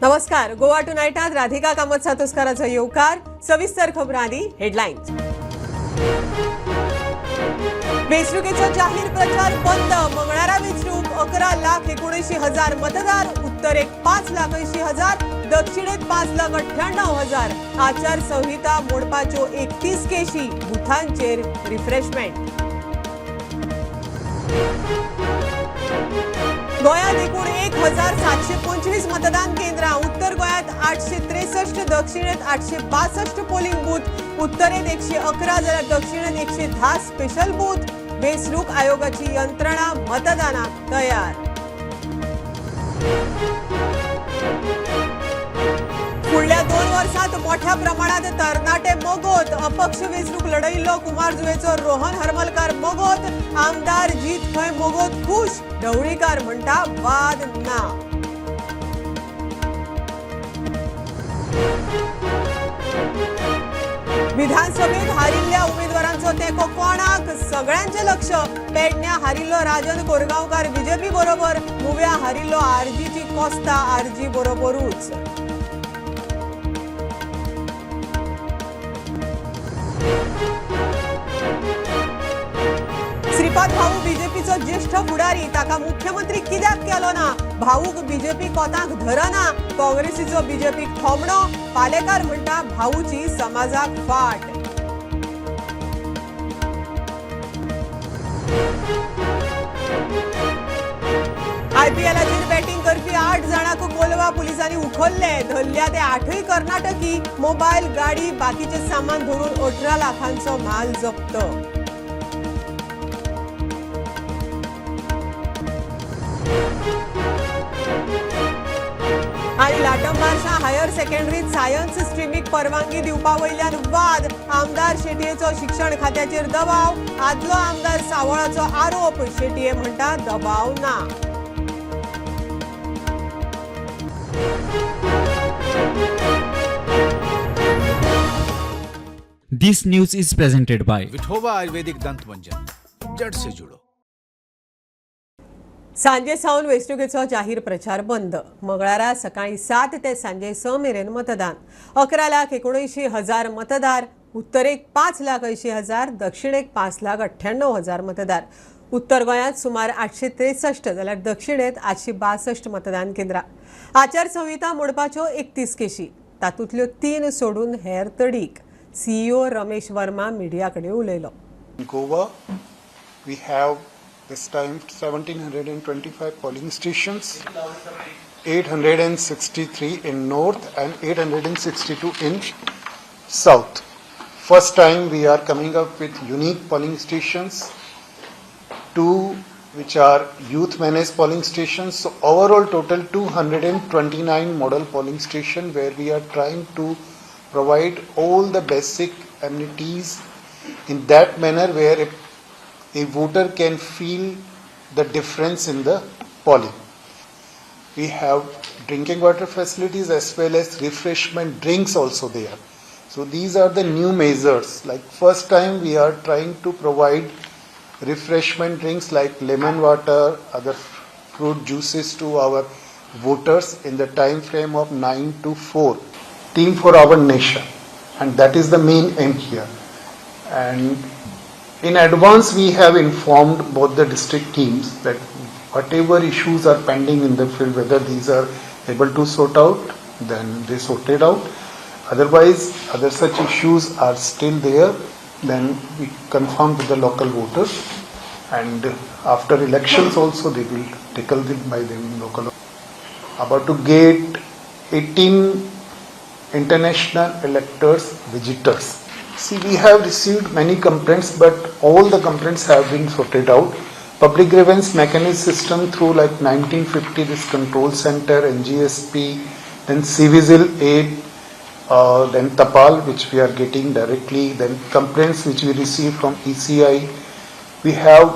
नमस्कार. गोवा टुनाइटात राधिका कामत सातोस्कराचो येवकार. सविस्तर खबरांनी हेडलाईन्स. वेंचणुकेचो जाहीर प्रचार बंद. मंगळारा वेंचणूक 11,19,000 मतदार. उत्तरेक 5,80,000, दक्षिणेत 5,98,000. आचारसंहिता मोडपाच्यो 31 केशी. बुथांचेर रिफ्रेशमेंट. गोयात एकूण 1,725 मतदान केंद्रां. उत्तर गोयात 863, दक्षिणेत 862 पोलिंग बूथ. उत्तरेत 111 जाल्यार दक्षिणेत 110 स्पेशल बूथ. वेंचणूक आयोगाची यंत्रणा मतदानाक तयार. फुडल्या 2 वर्सांत मोठ्या प्रमाणात तरणाटे मोगोत. अपक्ष वेंचणूक लढयिल्लो कुमारजुवेचो रोहन हरमलकार मोगोत. आमदार जीत खंय मोगोत खुश. ढवळीकार म्हणटा वाद ना. विधानसभेत हारिल्ल्या उमेदवारांचो तेंको कोणाक? सगळ्यांचे लक्ष पेडण्या हारिल्लो राजन कोरगांवकार बीजेपी बरोबर. मुव्या हारिल्लो आरजीची कोस्ता आरजी बरोबरूच. श्रीपाद भाऊ बीजेपीचो ज्येष्ठ फुडारी. ताका मुख्यमंत्री कित्याक केलो ना? भाऊक बीजेपी कोतांक धरना. काँग्रेसीचो बीजेपीक थोमणो. पालेकार म्हणटा भाऊची समाजाक फाट. आयपीएलाचेर बॅटिंग करपी 8 जाणांक कोलवा पुलिसांनी उखल्ले. धरल्या ते 8य कर्नाटकी. मोबायल, गाडी, बाकीचे सामान धरून 18 लाखांचो माल जप्त. आणि लाटंबारच्या हायर सेकंडरीत सायन्स स्ट्रीमीक परवानगी दिवपा वयल्यान वाद. आमदार शेटयेचो शिक्षण खात्याचेर दबाव. आदलो आमदार सावळाचो आरोप. शेटये म्हणटा दबाव ना. This news is presented by Vithoba आयुर्वेदिक दंत मंजन. जड़ से जुड़ो. सांजे सावन वेंचणुकेचो जाहीर प्रचार बंद. मंगळारा सकाळी 7 ते सांजे 6 मेरेन मतदान. 11,79,000 मतदार. उत्तरेक 5,80,000, दक्षिणेक 5,98,000 मतदार. उत्तर गोंयांत सुमार 863 जाल्यार दक्षिणेत 862 मतदान केंद्रां. आचारसंहिता मोडपाच्यो 31 केशी. तातूंतल्यो 3 सोडून हेर तडीक. CEO रमेश वर्मा मिडिया कडेन उलयलो. In Goa, we have this time 1,725 polling stations, 863 in north and 862 in south. First time we are coming up with unique polling stations, 2 which are youth managed polling stations. So overall total 229 model polling station where we are trying to provide all the basic amenities in that manner where a voter can feel the difference in the polling. We have drinking water facilities as well as refreshment drinks also there. So these are the new measures. Like first time we are trying to provide refreshment drinks like lemon water, other fruit juices to our voters in the time frame of 9 to 4. Team for our nation, and that is the main aim here. And in advance we have informed both the district teams that whatever issues are pending in the field, whether these are able to sort out, then they sorted out. Otherwise, other such issues are still there, then we confirm with the local voters, and after elections also they will tackle them by the local. About to get 18 international electors visitors. See, we have received many complaints, but all the complaints have been sorted out. Public grievance mechanism system through like 1950, this control center, NGSP, then CVSIL aid, then Tapal, which we are getting directly, then complaints which we receive from ECI. We have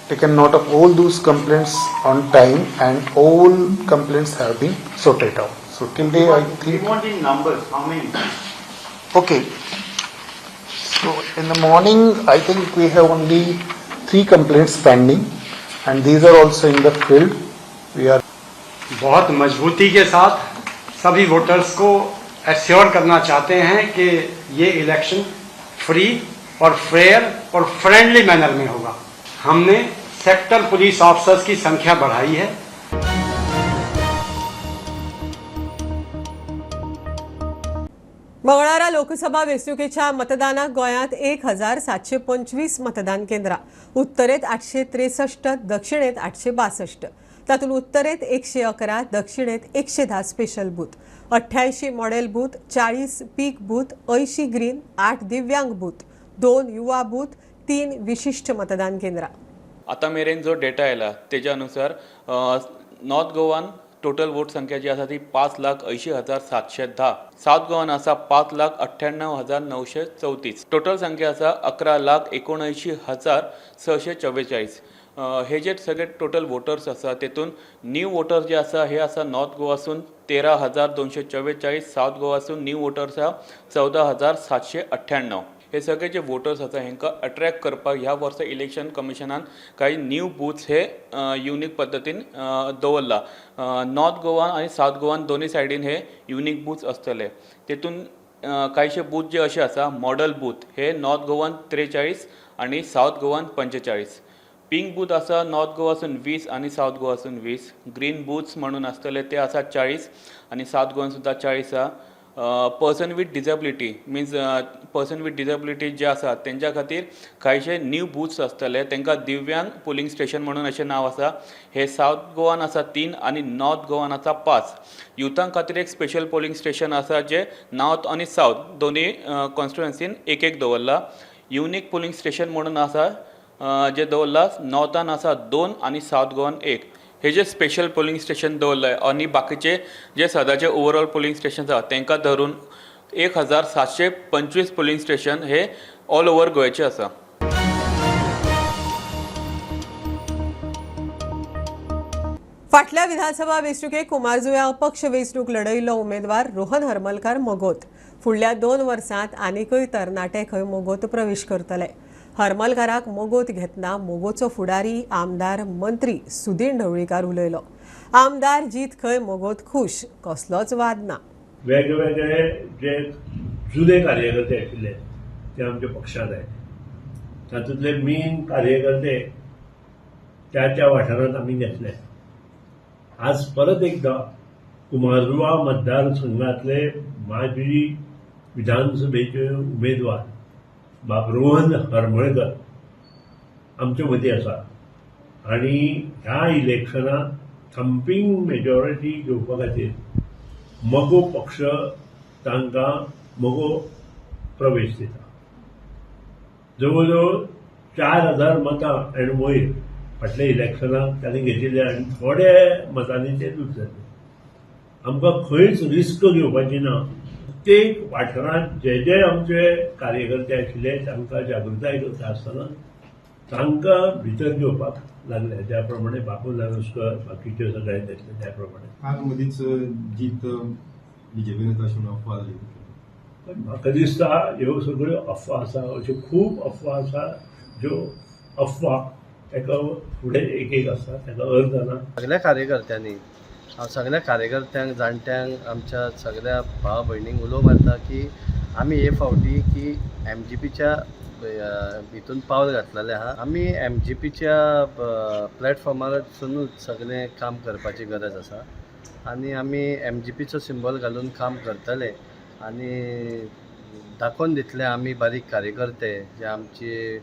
taken note of all those complaints on time, and all complaints have been sorted out. So till day I think. We want in numbers, how many? Okay. So in the morning I think we have only 3 complaints pending, and these are also in the field. We are बहुत मजबूती के साथ सभी voters को assure करना चाहते हैं कि ये इलेक्शन फ्री और फेयर और फ्रेंडली मैनर में होगा। हमने सेक्टर पुलिस ऑफिसर्स की संख्या बढ़ाई है। मंगळारा लोकसभा वेंचणुकेच्या मतदानाक गोंयांत 1725 मतदान केंद्रां, उत्तरेत 863, दक्षिणेत 862, तातूंत उत्तरेत 111, दक्षिणेत 110 स्पेशल बूथ, 88 मॉडेल बूथ, 40 पीक बूथ, 80 ग्रीन, 8 दिव्यांग बूथ, 2 युवा बूथ, 3 विशिष्ट मतदान केंद्रां। आता मेरेन जो डेटा आयला तेज्या अनुसार नॉर्थ गोवान टोटल वोट संख्या जी आसा ती 5,80,710, साउथ गोवान आसा 5,98,934, टोटल संख्या आसा 11,79,644। हे जे सगळे टोटल वोटर्स आसा तेतून न्यू वोटर्स जे आसा हे आसा नॉर्थ गोवासून 13,244, साउथ गोवासून न्यू वोटर्स आसा 14,798। हे सगळे जे वोटर्स आसा हेंकां अट्रॅक्ट करपाक ह्या वर्सा इलेक्शन कमिशनान काही न्यू बूथ्स हे युनिक पद्दतीन दवरला। नॉर्थ गोवा आणि साउथ गोवान दोन्ही सायडीन हे युनिक बूथ्स आसतले। तेतून काहीशे बूथ जे असे आसा मॉडल बूथ हे नॉर्थ गोवान 43 आणि साउथ गोवान 45। पिंक बूथ आसा नॉर्थ गोवासून 20 आणि साउथ गोवासून 20। ग्रीन बूथ्स म्हणून आसतले ते आसा 40 आणि साउथ गोवान सुद्धा 40 आसा। Person with disability means person with disability जे आसा तेंच्या खातीर कांयशे न्यू बूथ्स आसतले, तांकां दिव्यांग पोलिंग स्टेशन म्हणून अशें नांव आसा। हे साउथ गोवान आसा 3 आणि नॉर्थ गोवान आसा 5। युथां खातीर एक स्पेशल पोलिंग स्टेशन आसा जे नॉर्थ आणि साउथ दोन्ही कॉन्स्टिट्युएन्सीन एक एक दवरला। युनिक पोलिंग स्टेशन म्हणून आसा जे दवरला नॉर्थान आसा 2 आणि साउथ गोवान 1। हे जे स्पेशल पोलिंग स्टेशन दवरले आणि बाकीचे जे सदाचे ओवरऑल पोलिंग स्टेशन आसा तांकां धरून 1725 पोलिंग स्टेशन हे ऑल ओव्हर गोंयचे आसा। फाटल्या विधानसभा वेंचणुकेक कुमारजुव्या अपक्ष वेंचणूक लढयिल्लो उमेदवार रोहन हरमलकार मोगोत फुडल्या 2 वर्सांत आनीकय तरणाटे खंय मोगोत प्रवेश करतले। हरमलकाराक मोगोत घेतना मोगोचो फुडारी आमदार मंत्री सुदीन ढवळीकार उलयलो। आमदार जीत खंय मोगोत खुश, कसलोच वाद ना। वेगवेगळे जे जुने कार्यकर्ते आशिल्ले ते आमच्या पक्षांत आहेत, तातूंतले मेन कार्यकर्ते त्या वाठारांत आमी घेतले। आज परत एकदा कुमारजुवा मतदारसंघातले माजी विधानसभेचे उमेदवार बाब रोहन हरमळकर आमच्या मदीं आसा आणि ह्या इलेक्शनात थंपिंग मेजॉरिटी घेवपा खातीर मगो पक्ष तांकां मगो प्रवेश दिता। जवळ जवळ 4,000 मतां आनी वयर फाटल्या इलेक्शनाक तांणी घेतिल्ले आनी थोडे मतांनी ते लूज जाले। आमकां खंयच रिस्क घेवपाची ना। प्रत्येक वाठारांत जे जे आमचे कार्यकर्ते आशिल्ले तांकां जागृताय करता आसतना तांकां भितर घेवपाक लागले, ज्या प्रमाणे बापू नानोस्कर बाकीचे सगळे घेतले त्या प्रमाणे। आज मदींच जीत बीजेपीन येता अशी अफवा जाली, पण म्हाका दिसता ह्यो सगळ्यो अफवा आसा, अश्यो खूब अफवा आसा ज्यो अफवा ताका फुडें एक आसता, ताका अर्थ ना। सगळ्या कार्यकर्त्यांनी हांव सगळ्या कार्यकर्त्यांक जाणट्यांक आमच्या सगळ्या भावा भयणींक उलो मारता की आमी हे फावटी की MGPच्या हितून पावल घातलेले आहा। आमी MGPच्या प्लॅटफॉर्मारसूनच सगळें काम करपाची गरज आसा आनी आमी MGPचो सिंबल घालून काम करतले आनी दाखोवन दितले आमी बारीक कार्यकर्ते जे आमची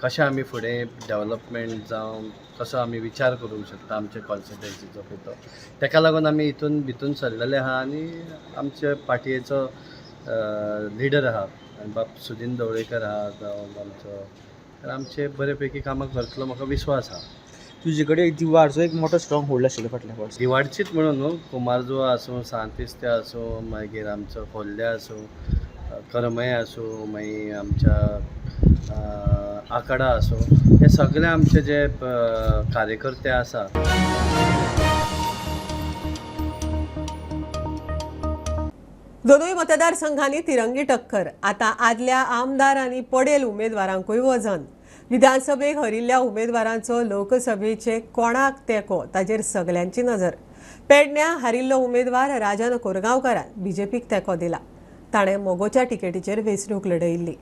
कशें आमी फुडें डेव्हलपमेंट जावं कसो आमी विचार करूंक शकता आमच्या कॉन्स्टिट्युएन्सीचो पळय ताका लागून आमी हितून भितून सरलेले आहा आनी आमच्या पार्टयेचो लिडर आहा बाब सुदीन ढवळीकर आहा जावं आमचो आमचे बरे पैकी कामां करतलो म्हाका विश्वास आहा। तुजे कडेन दिवाडचो एक मोठो स्ट्रॉंग होल्ड आशिल्लो फाटल्या वर्सा। दिवाडचीच म्हणून न्हू, कुमारजुवा आसूं, सांतिस्ते आसूं, मागीर आमचो खोर्ले आसूं, करमय आसूं, मागीर आमच्या आंकडा आसूं, हे सगळे आमचे जे कार्यकर्ते आसा दोनूय मतदारसंघांनी तिरंगी टक्कर। आता आदल्या आमदार आनी पडेल उमेदवारांकूय वजन। विधानसभेक हरिल्ल्या उमेदवारांचो लोकसभेचे कोणाक तेंको ताचेर सगळ्यांची नजर। पेडण्या हारिल्लो उमेदवार राजन कोरगांवकारान बीजेपीक तेंको दिला. ताणें मोगोच्या टिकेटीचेर वेंचणूक लढयिल्ली.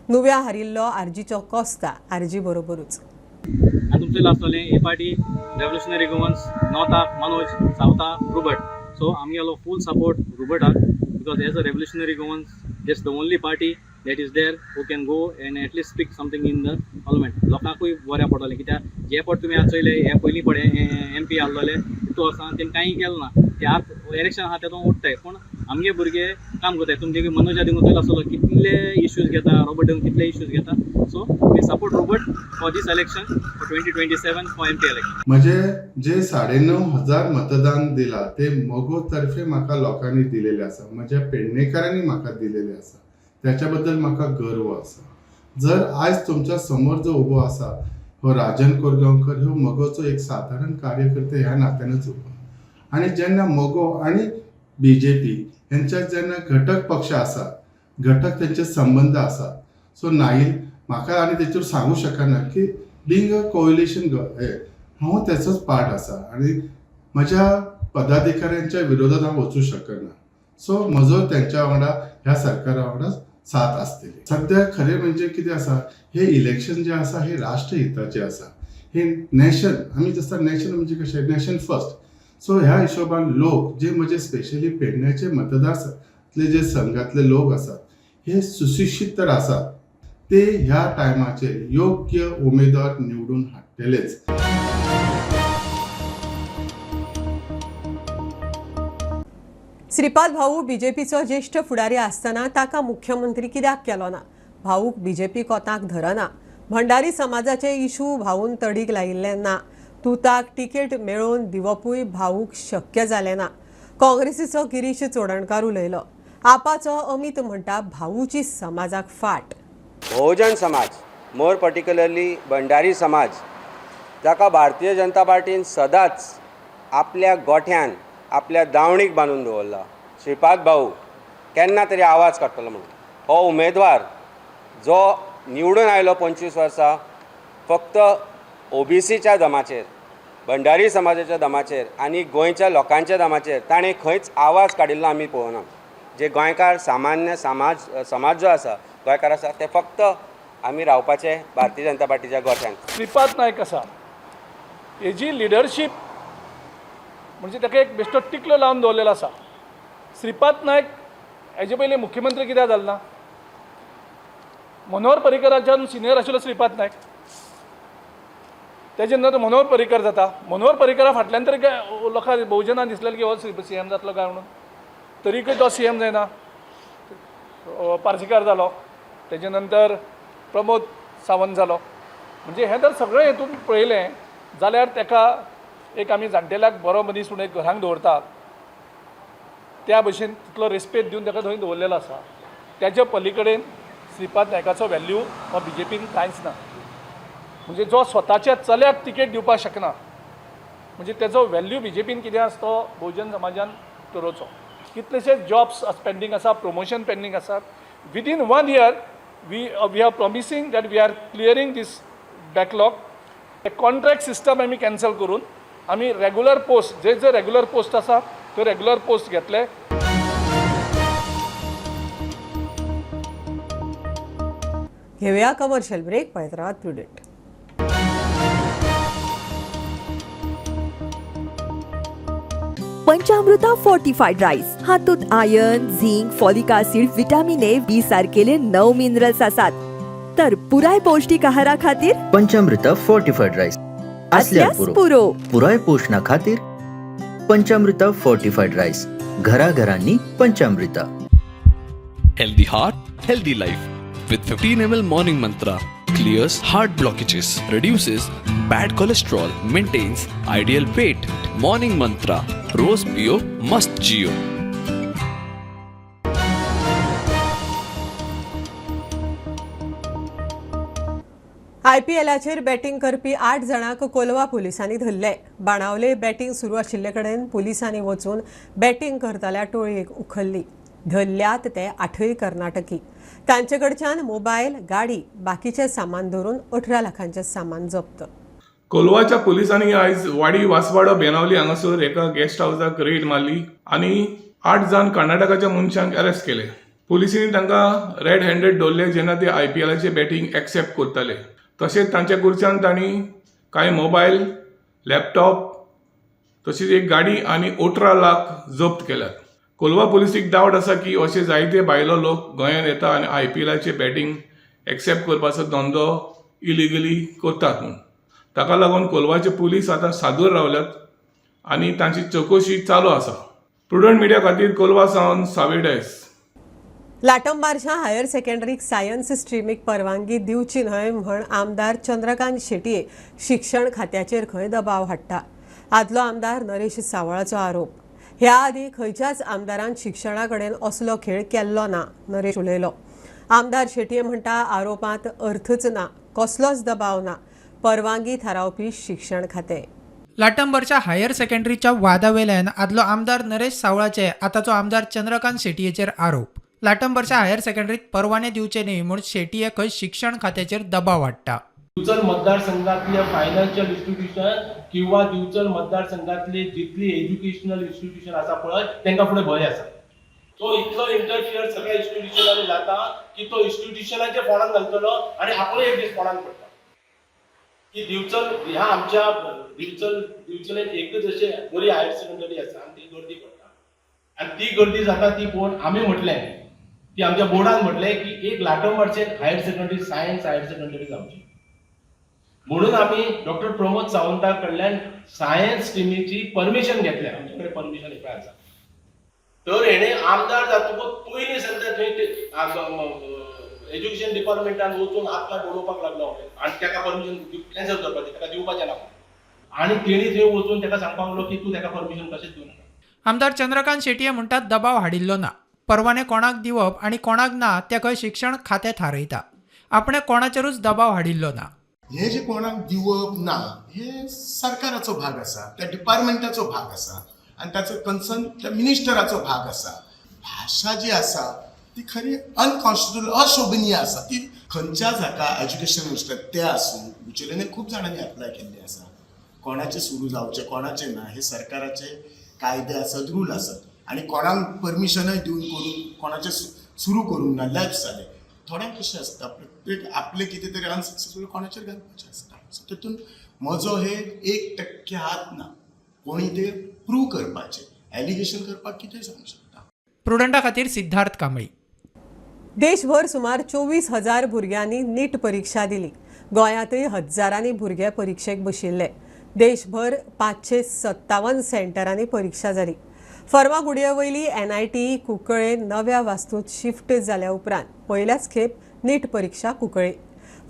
नुव्या हारिल्लो आरजीचो कोस्ता आरजी बरोबरूच. आनी तुमचे लास्टले ए पार्टी रेवल्युशनरी गोवन्स नॉर्थाक मनोज सावथाक रोबर्ट. सो आमी आलो फूल सपोर्ट रोबर्टाक because as a Revolutionary Goans that's the only party that is there who can go and at least speak something in the parliament. लोकांकूय बऱ्या पडटलें कित्याक जे पट तुमी आज चयले हे पयलीं पडे MP आहलोले तो वर्सां तेणें कांय केलें ना. ते आतां इलेक्शन आहा तेतून उठताय पूण आमगे भुरगे काम करताय. तुमचे मनोजा दिंगो चयलो आसलो कितले इश्यूज घेता, रोबर्ट दिंगो कितले इश्यूज घेता. So we support Robert for these election for 2027 for MP election. म्हणजे जे 9,500 मतदान दिला ते मोगो तर्फे म्हाका लोकांनी दिलेले आसा, म्हज्या पेडणेकारांनी म्हाका दिलेले आसा. त्याच्याबद्दल म्हाका गर्व आसा. जर आज तुमच्या समोर जो उबो आसा हो राजन कोरगांवकर हो मोगोचो एक साधारण कार्यकर्ते ह्या नात्यानच उबो. आणि जेन्ना मोगो आणि BJP यांच्यात जेन्ना घटक पक्ष आसा, घटक त्यांचे संबंध आसा, सो नाईल म्हाका आनी तेचेर सांगू शकना की बिंग अ कोएलिशन हांव त्याचोच पार्ट आसा आणि म्हज्या पदाधिकाऱ्यांच्या विरोधात हांव वचूं शकना. सो म्हजो त्यांच्या वांगडा ह्या सरकारा वांगडा साथ आसतली. सध्या खरें म्हणजे कितें आसा, हे इलेक्शन जे आसा हे राष्ट्रहिताचे आसा. हे नॅशन आमी जसं नॅशन म्हणजे कशें नॅशन फर्स्ट. सो ह्या हिशोबान लोक जे म्हजे स्पेशली पेडण्याचे मतदारांतले जे संघातले लोक आसात हे सुशिक्षीत तर आसात. ते ह्या टायमाचेर योग्य उमेदवार निवडून हाडटलेच. श्रीपाद भाऊ बीजेपीचो ज्येष्ठ फुडारी आसतना ताका मुख्यमंत्री कित्याक केलो ना? भाऊक बीजेपी कोताक धरना. भंडारी समाजाचे इशू भाऊन तडीक लायिल्ले ना. तुताक तिकेट मेळोवन दिवपूय भाऊक शक्य जालें ना. काँग्रेसीचो गिरीश चोडणकार उलयलो. आपाचो अमित म्हणटा भाऊची समाजाक फाट. बहुजन समाज, मोर पर्टिक्युलरली भंडारी समाज, जाका भारतीय जनता पार्टीन सदांच आपल्या गोठ्यान आपल्या दावणीक बांदून दवरला. श्रीपाद भाऊ केन्ना तरी आवाज काडटलो म्हणून. हो उमेदवार जो निवडून आयलो 25 वर्सां फक्त OBCच्या दमाचेर, भंडारी समाजाच्या दमाचेर आनी गोंयच्या लोकांच्या दमाचेर ताणें खंयच आवाज काडिल्लो आमी पळोवना. जे गोंयकार सामान्य समाज जो आसा गोंयकार आसा ते फक्त आमी रावपाचे भारतीय जनता पार्टीच्या गोठ्यान. श्रीपाद नायक आसा हेजी लिडरशीप म्हणजे ताका एक बेश्टो टिकलो लावन दवरलेलो आसा. श्रीपाद नायक हेजे पयलीं मुख्यमंत्री कित्याक जालो ना? मनोहर पर्रीकराच्यान सिनियर आशिल्लो श्रीपाद नायक. तेजे नंतर मनोहर पर्रीकर जाता. मनोहर पर्रीकरा फाटल्यान तरी लोकांक बहुजनांक दिसलेलें की हो CM जातलो काय म्हणून. तरीकय तो CM जायना. पार्सेकार जालो. तेजे नंतर प्रमोद सावंत जालो. म्हणजे हें जर सगळें हेतून पळयलें जाल्यार ताका एक आमी जाणटेल्याक बरो मनीस म्हणून एक घरांक दवरतात त्या भशेन तितलो रेस्पेक्ट दिवन ताका थंय दवरलेलो आसा. त्याच्या पलीकडेन श्रीपाद नायकाचो व्हॅल्यू हो BJPन कांयच ना. म्हणजे जो स्वताच्या चल्याक तिकेट दिवपाक शकना म्हणजे तेजो व्हॅल्यू BJPन कितें आसा तो बहुजन समाजान थारोवचो. कितलेशे जॉब्स पेंडींग आसा, प्रमोशन पेंडींग आसात. Within 1 year we are promising that we are clearing these backlog. Contract system आमी कॅन्सल करून आमी रेग्युलर पोस्ट जे रेग्युलर पोस्ट आसा तो रेग्युलर पोस्ट घेतले. घेऊया कमर्शियल ब्रेक. पळयत रावात प्रुडंट. पंचामृता फोर्टिफाईड राईस हातूंत iron, zinc, folic acid, vitamin A, B सारकेले 9 मिनरल्स आसात. तर पुराय पौष्टिक आहारा खातीर पंचामृता फोर्टिफाईड राईस असल्यास पुरो. पुराय पोषणा खातीर पंचामृता फोर्टिफाईड राईस. घराघरांनी पंचामृता. Healthy heart, healthy life. With 15 ml morning mantra, clears heart blockages, reduces bad cholesterol, maintains ideal weight. Morning mantra, रोज पियो मस्त जियो. IPLाचेर बॅटिंग करपी 8 जाणांक कोलवा पुलिसांनी धरले. बाणावले बॅटिंग सुरू आशिल्ले कडेन पुलिसांनी वचून बॅटिंग करताल्या टोळयेक उखल्ली. धरल्यात ते 8 कर्नाटकी. तांचे कडच्यान मोबायल, गाडी, बाकीचे सामान धरून 18 लाखांचे सामान जप्त. कोलवाच्या पोलिसांनी आयज वाडी वासवाडो बेनावली हांगासर एका गेस्ट हाऊसाक रेड मारली आनी 8 जाण कर्नाटकाच्या मनशांक अरेस्ट केले. पुलिसांनी तांकां रेड हँडेड दवरले जेन्ना ते IPLचे बॅटींग एक्सेप्ट करताले. तशेंच तांच्या कडच्यान तांणी कांय मोबायल, लॅपटॉप तशीच एक गाडी आनी 18 लाख जप्त केल्यात. कोलवा पुलिसीक डावट आसा की अशे जायते भायलो लोक गोंयांत येता आनी IPLचे बॅटींग एक्सेप्ट करपाचो धंदो इलिगली करतात म्हूण. ताका लागून कोलवाचे पुलीस आतां सादूर रावल्यात आनी तांची चवकशी चालू आसा. प्रुडंट मिडिया खातीर कोलवा सावन सावेडेस. लाटंबारच्या हायर सेकंडरीक सायन्स स्ट्रीमीक परवानगी दिवची न्हय म्हण आमदार चंद्रकांत शेटये शिक्षण खात्याचेर खंय दबाव हाडटा. आदलो आमदार नरेश सावळाचो आरोप. ह्या आदी खंयच्याच आमदारान शिक्षणा कडेन असलो खेळ केल्लो ना, नरेश उलयलो. आमदार शेटये म्हणटा आरोपांत अर्थच ना, कसलोच दबाव ना. परवानगी थारावपी शिक्षण खातें. लाटंबरच्या हायर सेकंडरीच्या वादावेल्यान आदलो आमदार नरेश सावळाचे आताचो आमदार चंद्रकांत शेटयेचेर आरोप. लाटंबरच्या हायर सेकंडरीत परवाने दिवचे न्हय म्हूण शेटये खंय शिक्षण खात्याचेर दबाव हाडटा. दिवचल मतदारसंघातले फायनान्शियल इन्स्टिट्यूशन किंवा दिवचल मतदारसंघातले जितली एज्युकेशनल इन्स्टिट्यूशन आसा पळय तांकां फुडें भंय आसा. तो इतलो इंटरफियर सगळ्या इन्स्टिट्यूशनांनी जाता की तो इन्स्टिट्यूशनाच्या फोंडान घालतलो आनी आपलो एक दीस फोंडान पडटा. की दिवचल ह्या आमच्या दिवचलेन एकच अशें बरी हायर सेकंडरी आसा आनी ती गर्दी पडटा. आनी ती गर्दी जाता ती पळोवन आमी म्हटलें की आमच्या बोर्डान म्हटलें की एक लाटंबरचें higher secondary science higher secondary जावची. म्हणून आमी डॉक्टर प्रमोद सावंता कडल्यान सायन्स स्ट्रीमीची परमिशन घेतल्या. आमचे कडेन परमिशन एपय आसा. तर हेणे आमदार जातकूच पयलीं सद्या थंय एज्युकेशन डिपार्टमेंटान वचून हात पांय बडोवपाक लागलो आनी ताका परमिशन कॅन्सल करपाचें, ताका दिवपाचें ना. आनी तेणी थंय वचून ताका सांगपाक लागलो की तूं ताका परमिशन कशेंच दिवनाका. आमदार चंद्रकांत शेटये म्हणटात दबाव हाडिल्लो ना. परवाने कोणाक दिवप आनी कोणाक ना ते खंय शिक्षण खातें थारयता. आपणे कोणाचेरूच दबाव हाडिल्लो ना. हे जे कोणाक दिवप ना हे सरकाराचो भाग आसा, त्या डिपार्टमेंटाचो भाग आसा आनी ताचो कन्सर्न त्या मिनिस्टराचो भाग आसा. भाशा जी आसा ती खरी अनकॉन्स्टिट्युशनल अशोभनीय आसा. ती खंयच्या जाका एज्युकेशन मिनिस्टर ते आसूं उचेलेने खूब जाणांनी अप्लाय केल्ले आसा. कोणाचे सुरू जावचे कोणाचे ना हे सरकाराचे कायदे आसत, रूल आसत आनी कोणाक परमिशनय दिवन करून कोणाचे सुरू करूंक ना, लॅप्स जाले. थोड्यांक कशें आसता प्रत्येक आपले कितें तरी अनसक्सेसफूल कोणाचेर घालपाचें आसता. सो तितून म्हजो हे 1% हात ना. कोणी ते प्रूव करपाचें, एलिगेशन करपाक कितें सांगूंक शकता. प्रुडंटा खातीर सिद्धार्थ कांबळी. देशभर सुमार 24,000 भुरग्यांनी नीट परीक्षा दिली. गोंयांतय हजारांनी भुरगे परीक्षेक बशिल्ले. देशभर 557 सेंटरांनी परीक्षा जाली. फर्मागुडये वयली NIT कुंकळे नव्या वास्तूंत शिफ्ट जाल्या उपरांत पयल्याच खेप नीट परीक्षा कुंकळे.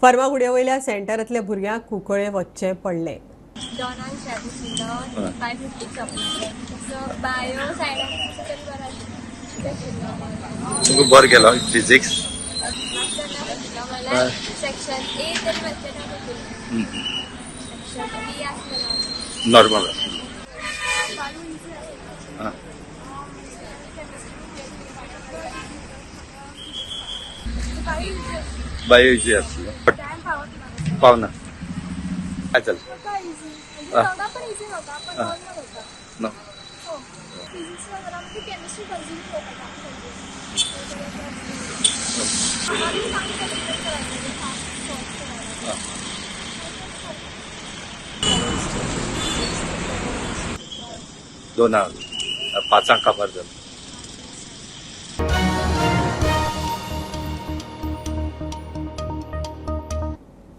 फर्मागुडये वयल्या सेंटरांतल्या भुरग्यांक कुंकळे वचचें पडलें. बरें केलो फिजिक्स नॉर्मल बायो इजी आसलो पावना काय चल नो दोन 5 काबार जालो.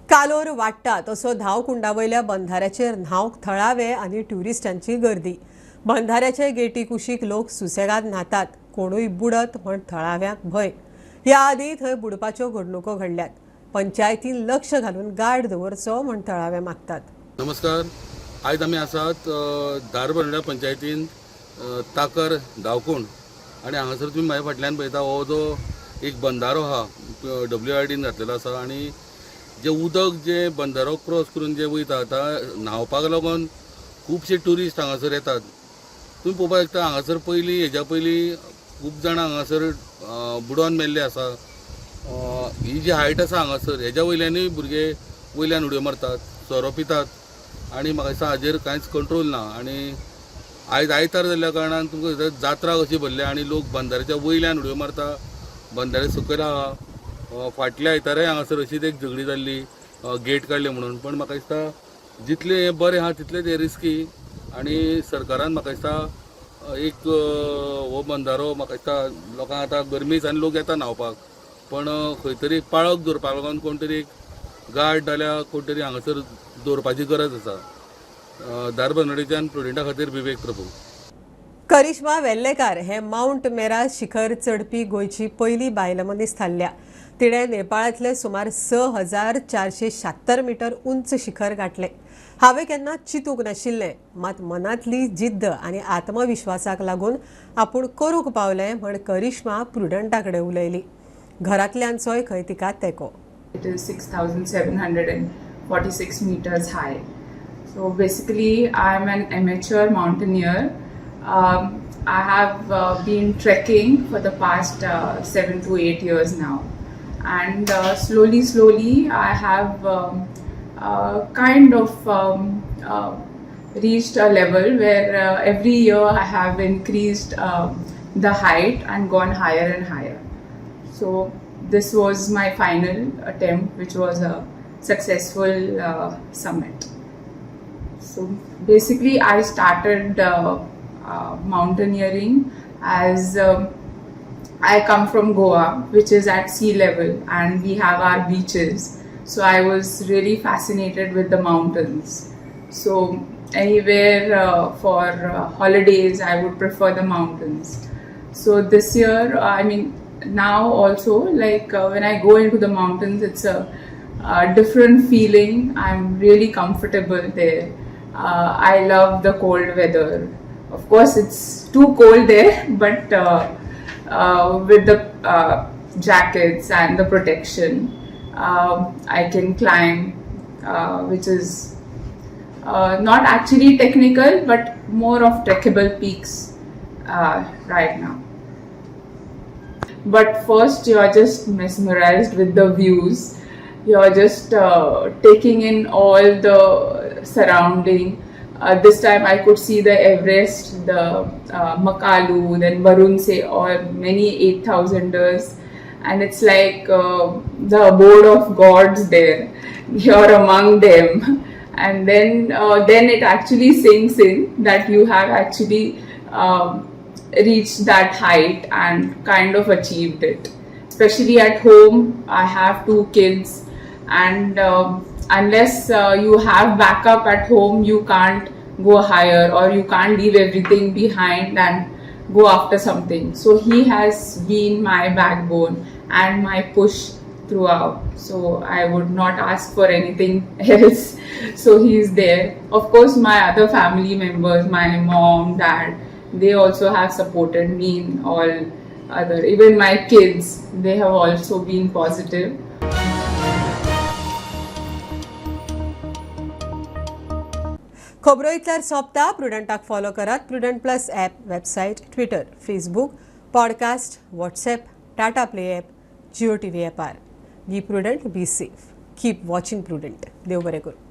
कालोर वाडटा तसो धांवकुंडा वयल्या बंधाऱ्याचेर न्हावंक थळावे आनी ट्युरिस्टांची गर्दी. बंधाऱ्याचे गेटी कुशीक लोक सुसेगाद न्हातात. कोणूय बुडत म्हण थळाव्यांक भंय. ह्या आदी थंय बुडपाच्यो घडणुको घडल्यात. पंचायतीन लक्ष घालून गार्ड दवरचो म्हण थळावे मागतात. नमस्कार. आयज आमी आसात धारबंदोड्या पंचायतीन ताकर धांवकुंड आनी हांगासर तुमी म्हाज्या फाटल्यान पळयता हो जो एक बंधारो आहा WIDन घातलेलो आसा आनी जे उदक जे बंधारो क्रॉस करून जे वयता आतां न्हांवपाक लागून खुबशे ट्युरिस्ट हांगासर येतात. तुमी पळोवपाक शकता हांगासर पयलीं हेज्या पयलीं खूब जाणां हांगासर बुडोवन मेल्ले आसा. ही जी हायट आसा हांगासर हेज्या वयल्यानूय भुरगे वयल्यान उडयो मारतात, सोरो पितात आनी म्हाका दिसता हाजेर कांयच कंट्रोल ना. आनी आयज आयतार जाल्ल्या कारणान तुमकां जात्रा कशी भरल्या आनी लोक बंदाऱ्याच्या वयल्यान उडयो मारता, बंदारे सकयल आहा. फाटल्या आयताराय हांगासर अशीच एक झगडी जाल्ली, गेट काडले म्हणून. पण म्हाका दिसता जितले हें बरें आहा तितलेच हें रिस्की. आनी सरकारान म्हाका दिसता एक हो बंदारो म्हाका दिसता लोकांक आतां गरमी दिसांनी लोक येता न्हांवपाक, पण खंय तरी पाळत दवरपाक लागून कोण तरी एक गार्ड नाल्यार कोण तरी हांगासर दवरपाची गरज आसा. धारबांदोडेच्यान प्रुडंटा खातीर विवेक प्रभू. करिश्मा वेल्लेकार हे माउंट मेरा शिखर चडपी गोंयची पयली बायल मनीस थारल्या. तिणें नेपाळांतले सुमार 6,476 मीटर उंच शिखर गाठलें. हांवें केन्ना चिंतूंक नाशिल्लें, मात मनांतली जिद्द आनी आत्मविश्वासाक लागून आपूण करूंक पावलें म्हण करिश्मा प्रुडंटा कडेन उलयली. घरांतल्यांचोय खंय तिका तेंको. It is 6,746 meters high. So basically, I'm an amateur mountaineer. I have been trekking for the past 7 to 8 years now, and slowly, I have kind of reached a level where every year I have increased the height and gone higher and higher. So this was my final attempt, which was a successful summit. So basically, I started mountaineering as I come from Goa, which is at sea level, and we have our beaches. So I was really fascinated with the mountains. So anywhere for holidays, I would prefer the mountains. So this year, I mean, now also, like when I go into the mountains, it's a different feeling. I'm really comfortable there. I love the cold weather. Of course, it's too cold there, but with the jackets and the protection, I can climb, which is not actually technical, but more of trekkable peaks right now. But first, you are just mesmerized with the views. You are just taking in all the surrounding. This time I could see the Everest, the Makalu, then Barunse, or many 8,000ers, and it's like the abode of gods there. You're among them, and then it actually sinks in that you have actually reached that height and kind of achieved it. Especially at home, I have 2 kids, and unless you have backup at home, you can't go higher, or you can't leave everything behind and go after something. So he has been my backbone and my push throughout. So I would not ask for anything else. So he's there. Of course, my other family members, my mom, dad, they also have supported me in all other, even my kids, they have also been positive. खबरो इतल्यार सोंपता. प्रुडंटाक follow करात. Prudent plus app, website, Twitter, Facebook, podcast, WhatsApp, Tata play app, Jio TV ॲपार. Be Prudent, be safe. Keep watching Prudent. देव बरें करूं.